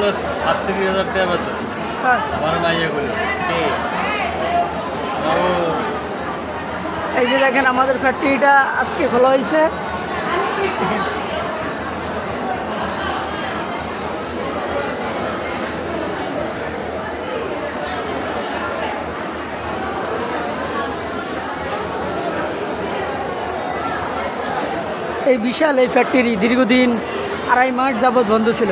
হলো 37,000 টাকা বেতন। হ্যাঁ। আমার মাইয়া করি এই যে দেখেন আমাদের ফ্যাক্টরিটা আজকে খোলা হয়েছে। এই বিশাল এই ফ্যাক্টরি দীর্ঘদিন 2.5 মাস যাবৎ বন্ধ ছিল।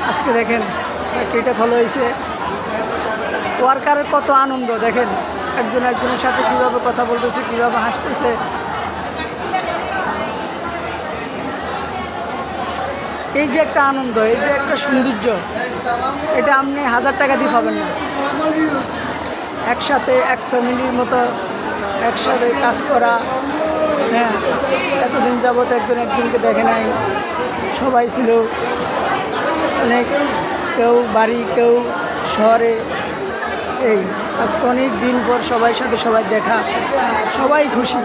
আজকে দেখেন ফ্যাক্টরিটা খোলা হয়েছে। ওয়ার্কারের কত আনন্দ দেখেন, একজন একজনের সাথে কীভাবে কথা বলতেছে, কীভাবে হাসতেছে। এই যে একটা আনন্দ, এই যে একটা সৌন্দর্য, এটা আপনি 1000 টাকা দিয়ে পাবেন না। একসাথে এক ফ্যামিলির মতো একসাথে কাজ করা, হ্যাঁ, এতদিন যাবত একজন একজনকে দেখে নাই, সবাই ছিল অনেক, কেউ বাড়ি কেউ শহরে। এই আজকে অনেক দিন পর সবার সাথে সবাই দেখা, সবাই খুশি।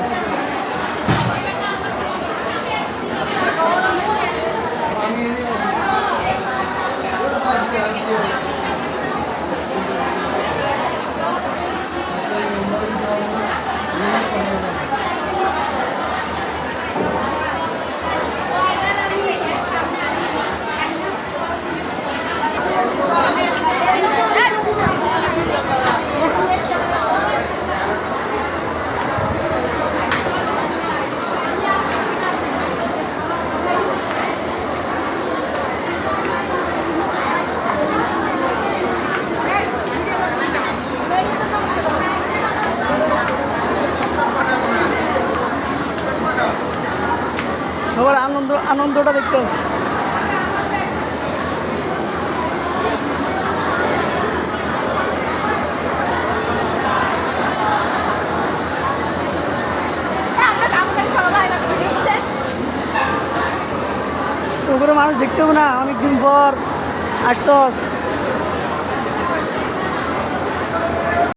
সবার আনন্দটা দেখতে আছে। তো করে মানুষ দেখতে হবে না, অনেকদিন পর আসছস।